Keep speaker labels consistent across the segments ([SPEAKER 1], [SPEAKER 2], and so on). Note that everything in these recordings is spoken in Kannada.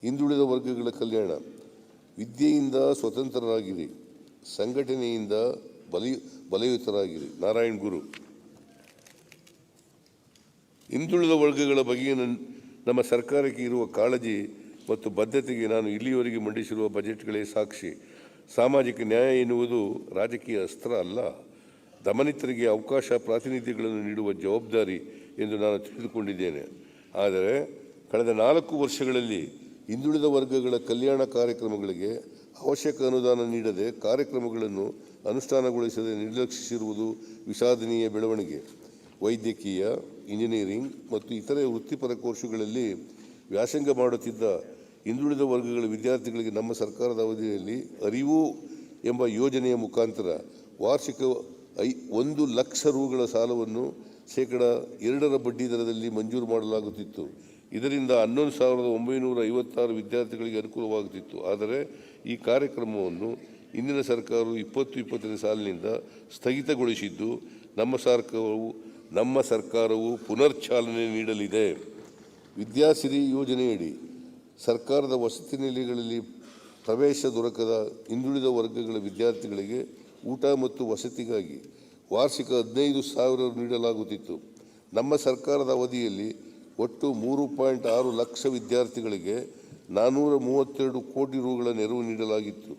[SPEAKER 1] ಹಿಂದುಳಿದ ವರ್ಗಗಳ ಕಲ್ಯಾಣ. ವಿದ್ಯೆಯಿಂದ ಸ್ವತಂತ್ರರಾಗಿರಿ, ಸಂಘಟನೆಯಿಂದ ಬಲಯುತರಾಗಿರಿ. ನಾರಾಯಣ್ ಗುರು. ಹಿಂದುಳಿದ ವರ್ಗಗಳ ಬಗ್ಗೆ ನಮ್ಮ ಸರ್ಕಾರಕ್ಕೆ ಇರುವ ಕಾಳಜಿ ಮತ್ತು ಬದ್ಧತೆಗೆ ನಾನು ಇಲ್ಲಿಯವರೆಗೆ ಮಂಡಿಸಿರುವ ಬಜೆಟ್ಗಳೇ ಸಾಕ್ಷಿ. ಸಾಮಾಜಿಕ ನ್ಯಾಯ ಎನ್ನುವುದು ರಾಜಕೀಯ ಅಸ್ತ್ರ ಅಲ್ಲ, ದಮನಿತರಿಗೆ ಅವಕಾಶ ಪ್ರಾತಿನಿಧ್ಯಗಳನ್ನು ನೀಡುವ ಜವಾಬ್ದಾರಿ ಎಂದು ನಾನು ತಿಳಿದುಕೊಂಡಿದ್ದೇನೆ. ಆದರೆ ಕಳೆದ 4 ವರ್ಷಗಳಲ್ಲಿ ಹಿಂದುಳಿದ ವರ್ಗಗಳ ಕಲ್ಯಾಣ ಕಾರ್ಯಕ್ರಮಗಳಿಗೆ ಅವಶ್ಯಕ ಅನುದಾನ ನೀಡದೆ ಕಾರ್ಯಕ್ರಮಗಳನ್ನು ಅನುಷ್ಠಾನಗೊಳಿಸದೆ ನಿರ್ಲಕ್ಷಿಸಿರುವುದು ವಿಷಾದನೀಯ ಬೆಳವಣಿಗೆ. ವೈದ್ಯಕೀಯ, ಇಂಜಿನಿಯರಿಂಗ್ ಮತ್ತು ಇತರೆ ವೃತ್ತಿಪರ ಕೋರ್ಸುಗಳಲ್ಲಿ ವ್ಯಾಸಂಗ ಮಾಡುತ್ತಿದ್ದ ಹಿಂದುಳಿದ ವರ್ಗಗಳ ವಿದ್ಯಾರ್ಥಿಗಳಿಗೆ ನಮ್ಮ ಸರ್ಕಾರದ ಅವಧಿಯಲ್ಲಿ ಅರಿವು ಎಂಬ ಯೋಜನೆಯ ಮುಖಾಂತರ ವಾರ್ಷಿಕ 1 ಲಕ್ಷ ರೂಗಳ ಸಾಲವನ್ನು ಶೇಕಡ 2 ಬಡ್ಡಿ ದರದಲ್ಲಿ ಮಂಜೂರು ಮಾಡಲಾಗುತ್ತಿತ್ತು. ಇದರಿಂದ 11,956 ವಿದ್ಯಾರ್ಥಿಗಳಿಗೆ ಅನುಕೂಲವಾಗುತ್ತಿತ್ತು. ಆದರೆ ಈ ಕಾರ್ಯಕ್ರಮವನ್ನು ಇಂದಿನ ಸರ್ಕಾರವು 2022 ಸಾಲಿನಿಂದ ಸ್ಥಗಿತಗೊಳಿಸಿದ್ದು ನಮ್ಮ ಸರ್ಕಾರವು ಪುನರ್ಚಾಲನೆ ನೀಡಲಿದೆ. ವಿದ್ಯಾಸಿರಿ ಯೋಜನೆಯಡಿ ಸರ್ಕಾರದ ವಸತಿ ನಿಲಯಗಳಲ್ಲಿ ಪ್ರವೇಶ ದೊರಕದ ಹಿಂದುಳಿದ ವರ್ಗಗಳ ವಿದ್ಯಾರ್ಥಿಗಳಿಗೆ ಊಟ ಮತ್ತು ವಸತಿಗಾಗಿ ವಾರ್ಷಿಕ 15,000 ನೀಡಲಾಗುತ್ತಿತ್ತು. ನಮ್ಮ ಸರ್ಕಾರದ ಅವಧಿಯಲ್ಲಿ ಒಟ್ಟು 3.6 ಲಕ್ಷ ವಿದ್ಯಾರ್ಥಿಗಳಿಗೆ 432 ಕೋಟಿ ರೂಗಳ ನೆರವು ನೀಡಲಾಗಿತ್ತು.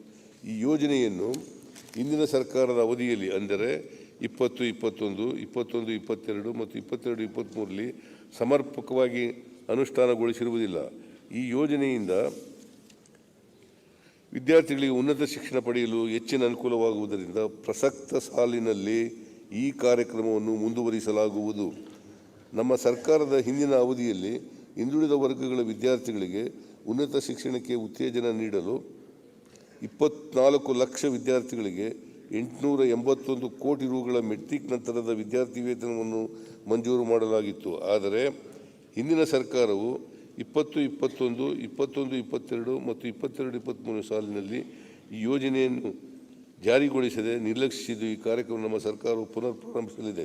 [SPEAKER 1] ಈ ಯೋಜನೆಯನ್ನು ಇಂದಿನ ಸರ್ಕಾರದ ಅವಧಿಯಲ್ಲಿ ಅಂದರೆ 2021, 21-22 ಮತ್ತು 22-23ರಲ್ಲಿ ಸಮರ್ಪಕವಾಗಿ ಅನುಷ್ಠಾನಗೊಳಿಸಿರುವುದಿಲ್ಲ. ಈ ಯೋಜನೆಯಿಂದ ವಿದ್ಯಾರ್ಥಿಗಳಿಗೆ ಉನ್ನತ ಶಿಕ್ಷಣ ಪಡೆಯಲು ಹೆಚ್ಚಿನ ಅನುಕೂಲವಾಗುವುದರಿಂದ ಪ್ರಸಕ್ತ ಸಾಲಿನಲ್ಲಿ ಈ ಕಾರ್ಯಕ್ರಮವನ್ನು ಮುಂದುವರಿಸಲಾಗುವುದು. ನಮ್ಮ ಸರ್ಕಾರದ ಹಿಂದಿನ ಅವಧಿಯಲ್ಲಿ ಹಿಂದುಳಿದ ವರ್ಗಗಳ ವಿದ್ಯಾರ್ಥಿಗಳಿಗೆ ಉನ್ನತ ಶಿಕ್ಷಣಕ್ಕೆ ಉತ್ತೇಜನ ನೀಡಲು 24 ಲಕ್ಷ ವಿದ್ಯಾರ್ಥಿಗಳಿಗೆ 881 ಕೋಟಿ ರೂಗಳ ಮೆಟ್ರಿಕ್ ನಂತರದ ವಿದ್ಯಾರ್ಥಿ ವೇತನವನ್ನು ಮಂಜೂರು ಮಾಡಲಾಗಿತ್ತು. ಆದರೆ ಹಿಂದಿನ ಸರ್ಕಾರವು 2021, 21-22 ಮತ್ತು 22-23 ಸಾಲಿನಲ್ಲಿ ಈ ಯೋಜನೆಯನ್ನು ಜಾರಿಗೊಳಿಸದೆ ನಿರ್ಲಕ್ಷಿಸಿದ್ದು ಈ ಕಾರ್ಯಕ್ರಮ ನಮ್ಮ ಸರ್ಕಾರವು ಪುನರ್ ಪ್ರಾರಂಭಿಸಲಿದೆ.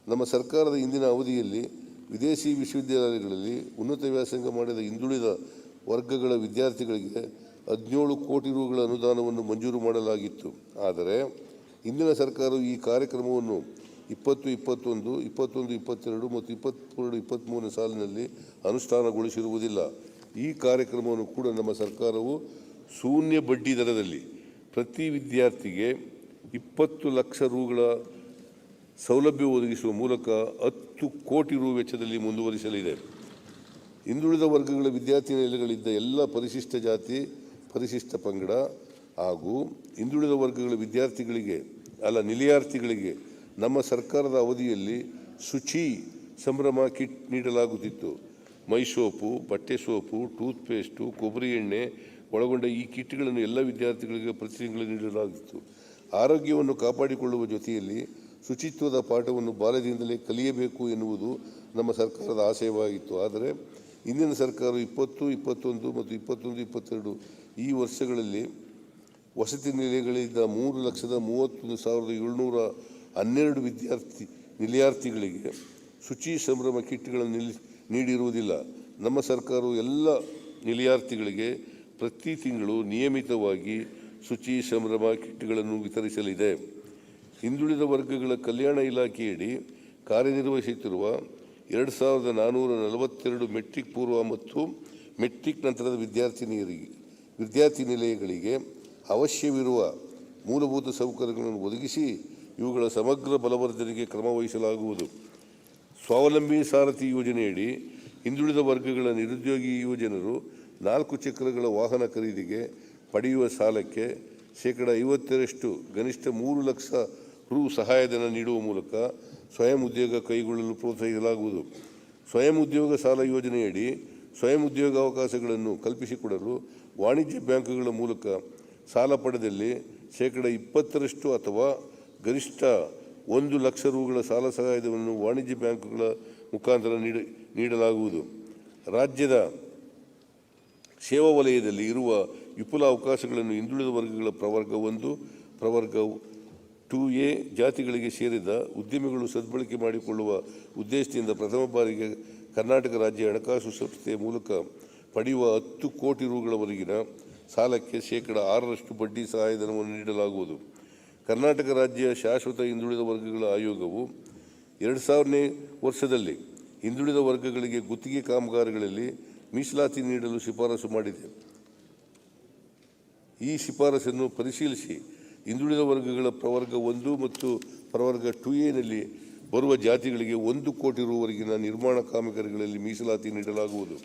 [SPEAKER 1] ನಮ್ಮ ಸರ್ಕಾರದ ಇಂದಿನ ಅವಧಿಯಲ್ಲಿ ವಿದೇಶಿ ವಿಶ್ವವಿದ್ಯಾಲಯಗಳಲ್ಲಿ ಉನ್ನತ ವ್ಯಾಸಂಗ ಮಾಡಿದ ಹಿಂದುಳಿದ ವರ್ಗಗಳ ವಿದ್ಯಾರ್ಥಿಗಳಿಗೆ 17 ಕೋಟಿ ರೂಗಳ ಅನುದಾನವನ್ನು ಮಂಜೂರು ಮಾಡಲಾಗಿತ್ತು. ಆದರೆ ಇಂದಿನ ಸರ್ಕಾರವು ಈ ಕಾರ್ಯಕ್ರಮವನ್ನು 2021, 21-22 ಮತ್ತು 22-23 ಸಾಲಿನಲ್ಲಿ ಅನುಷ್ಠಾನಗೊಳಿಸಿರುವುದಿಲ್ಲ. ಈ ಕಾರ್ಯಕ್ರಮವನ್ನು ಕೂಡ ನಮ್ಮ ಸರ್ಕಾರವು ಶೂನ್ಯ ಬಡ್ಡಿ ದರದಲ್ಲಿ ಪ್ರತಿ ವಿದ್ಯಾರ್ಥಿಗೆ 20 ಲಕ್ಷ ರೂಗಳ ಸೌಲಭ್ಯ ಒದಗಿಸುವ ಮೂಲಕ 10 ಕೋಟಿ ರು ವೆಚ್ಚದಲ್ಲಿ ಮುಂದುವರಿಸಲಿದೆ. ಹಿಂದುಳಿದ ವರ್ಗಗಳ ವಿದ್ಯಾರ್ಥಿ ನಿಲಯಗಳಿದ್ದ ಎಲ್ಲ ಪರಿಶಿಷ್ಟ ಜಾತಿ, ಪರಿಶಿಷ್ಟ ಪಂಗಡ ಹಾಗೂ ಹಿಂದುಳಿದ ವರ್ಗಗಳ ನಿಲಯಾರ್ಥಿಗಳಿಗೆ ನಮ್ಮ ಸರ್ಕಾರದ ಅವಧಿಯಲ್ಲಿ ಶುಚಿ ಸಂಭ್ರಮ ಕಿಟ್ ನೀಡಲಾಗುತ್ತಿತ್ತು. ಮೈ ಸೋಪು, ಬಟ್ಟೆ ಸೋಪು, ಟೂತ್ ಪೇಸ್ಟು, ಕೊಬ್ಬರಿ ಎಣ್ಣೆ ಒಳಗೊಂಡ ಈ ಕಿಟ್ಗಳನ್ನು ಎಲ್ಲ ವಿದ್ಯಾರ್ಥಿಗಳಿಗೆ ಪ್ರತಿ ತಿಂಗಳು ನೀಡಲಾಗಿತ್ತು. ಆರೋಗ್ಯವನ್ನು ಕಾಪಾಡಿಕೊಳ್ಳುವ ಜೊತೆಯಲ್ಲಿ ಶುಚಿತ್ವದ ಪಾಠವನ್ನು ಬಾಲ್ಯದಿಂದಲೇ ಕಲಿಯಬೇಕು ಎನ್ನುವುದು ನಮ್ಮ ಸರ್ಕಾರದ ಆಶಯವಾಗಿತ್ತು. ಆದರೆ ಇಂದಿನ ಸರ್ಕಾರ 2021 ಮತ್ತು 21-22 ಈ ವರ್ಷಗಳಲ್ಲಿ ವಸತಿ ನಿಲಯಗಳಿದ್ದ 3,31,712 ನಿಲಯಾರ್ಥಿಗಳಿಗೆ ಶುಚಿ ಸಂಭ್ರಮ ಕಿಟ್ಗಳನ್ನು ನೀಡಿರುವುದಿಲ್ಲ. ನಮ್ಮ ಸರ್ಕಾರವು ಎಲ್ಲ ನಿಲಯಾರ್ಥಿಗಳಿಗೆ ಪ್ರತಿ ತಿಂಗಳು ನಿಯಮಿತವಾಗಿ ಶುಚಿ ಸಂಭ್ರಮ ಕಿಟ್ಗಳನ್ನು ವಿತರಿಸಲಿದೆ. ಹಿಂದುಳಿದ ವರ್ಗಗಳ ಕಲ್ಯಾಣ ಇಲಾಖೆಯಡಿ ಕಾರ್ಯನಿರ್ವಹಿಸುತ್ತಿರುವ 2,442 ಮೆಟ್ರಿಕ್ ಪೂರ್ವ ಮತ್ತು ಮೆಟ್ರಿಕ್ ನಂತರದ ವಿದ್ಯಾರ್ಥಿ ನಿಲಯಗಳಿಗೆ ಅವಶ್ಯವಿರುವ ಮೂಲಭೂತ ಸೌಕರ್ಯಗಳನ್ನು ಒದಗಿಸಿ ಇವುಗಳ ಸಮಗ್ರ ಬಲವರ್ಧನೆಗೆ ಕ್ರಮ ವಹಿಸಲಾಗುವುದು. ಸ್ವಾವಲಂಬಿ ಸಾರಥಿ ಯೋಜನೆಯಡಿ ಹಿಂದುಳಿದ ವರ್ಗಗಳ ನಿರುದ್ಯೋಗಿ ಯುವಜನರು 4 ಚಕ್ರಗಳ ವಾಹನ ಖರೀದಿಗೆ ಪಡೆಯುವ ಸಾಲಕ್ಕೆ ಶೇಕಡ 50ರಷ್ಟು ಗರಿಷ್ಠ 3 ಲಕ್ಷ ರು ಸಹಾಯಧನ ನೀಡುವ ಮೂಲಕ ಸ್ವಯಂ ಉದ್ಯೋಗ ಕೈಗೊಳ್ಳಲು ಪ್ರೋತ್ಸಾಹಿಸಲಾಗುವುದು. ಸ್ವಯಂ ಉದ್ಯೋಗ ಸಾಲ ಯೋಜನೆಯಡಿ ಸ್ವಯಂ ಉದ್ಯೋಗಾವಕಾಶಗಳನ್ನು ಕಲ್ಪಿಸಿಕೊಡಲು ವಾಣಿಜ್ಯ ಬ್ಯಾಂಕುಗಳ ಮೂಲಕ ಸಾಲ ಪಡೆದಲ್ಲಿ ಶೇಕಡ 20ರಷ್ಟು ಅಥವಾ ಗರಿಷ್ಠ 1 ಲಕ್ಷ ರೂಗಳ ಸಾಲ ಸಹಾಯಧನವನ್ನು ವಾಣಿಜ್ಯ ಬ್ಯಾಂಕುಗಳ ಮುಖಾಂತರ ನೀಡಲಾಗುವುದು. ರಾಜ್ಯದ ಸೇವಾ ವಲಯದಲ್ಲಿ ಇರುವ ವಿಪುಲ ಅವಕಾಶಗಳನ್ನು ಹಿಂದುಳಿದ ವರ್ಗಗಳ ಪ್ರವರ್ಗ 1, ಪ್ರವರ್ಗ 2A ಜಾತಿಗಳಿಗೆ ಸೇರಿದ ಉದ್ಯಮಿಗಳು ಸದ್ಬಳಕೆ ಮಾಡಿಕೊಳ್ಳುವ ಉದ್ದೇಶದಿಂದ ಪ್ರಥಮ ಬಾರಿಗೆ ಕರ್ನಾಟಕ ರಾಜ್ಯ ಹಣಕಾಸು ಸಂಸ್ಥೆಯ ಮೂಲಕ ಪಡೆಯುವ 10 ಕೋಟಿ ರುಗಳವರೆಗಿನ ಸಾಲಕ್ಕೆ ಶೇಕಡ 6ರಷ್ಟು ಬಡ್ಡಿ ಸಹಾಯಧನವನ್ನು ನೀಡಲಾಗುವುದು. ಕರ್ನಾಟಕ ರಾಜ್ಯ ಶಾಶ್ವತ ಹಿಂದುಳಿದ ವರ್ಗಗಳ ಆಯೋಗವು 2000ನೇ ವರ್ಷದಲ್ಲಿ ಹಿಂದುಳಿದ ವರ್ಗಗಳಿಗೆ ಗುತ್ತಿಗೆ ಕಾಮಗಾರಿಗಳಲ್ಲಿ ಮೀಸಲಾತಿ ನೀಡಲು ಶಿಫಾರಸು ಮಾಡಿದೆ. ಈ ಶಿಫಾರಸನ್ನು ಪರಿಶೀಲಿಸಿ ಹಿಂದುಳಿದ ವರ್ಗಗಳ ಪ್ರವರ್ಗ 1 ಮತ್ತು ಪ್ರವರ್ಗ 2A ಬರುವ ಜಾತಿಗಳಿಗೆ 1 ಕೋಟಿ ರುವರೆಗಿನ ನಿರ್ಮಾಣ ಕಾಮಗಾರಿಗಳಲ್ಲಿ ಮೀಸಲಾತಿ ನೀಡಲಾಗುವುದು.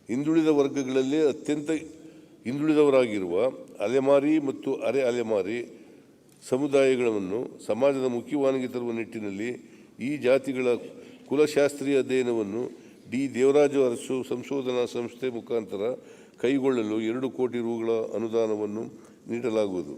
[SPEAKER 1] ಹಿಂದುಳಿದ ವರ್ಗಗಳಲ್ಲೇ ಅತ್ಯಂತ ಹಿಂದುಳಿದವರಾಗಿರುವ ಅಲೆಮಾರಿ ಮತ್ತು ಅರೆ ಅಲೆಮಾರಿ ಸಮುದಾಯಗಳನ್ನು ಸಮಾಜದ ಮುಖ್ಯವಾಹಿನಿಗೆ ತರುವ ನಿಟ್ಟಿನಲ್ಲಿ ಈ ಜಾತಿಗಳ ಕುಲಶಾಸ್ತ್ರೀಯ ಅಧ್ಯಯನವನ್ನು ಡಿ. ದೇವರಾಜು ಅರಸು ಸಂಶೋಧನಾ ಸಂಸ್ಥೆ ಮುಖಾಂತರ ಕೈಗೊಳ್ಳಲು 2 ಕೋಟಿ ರುಗಳ ಅನುದಾನವನ್ನು ನೀಡಲಾಗುವುದು.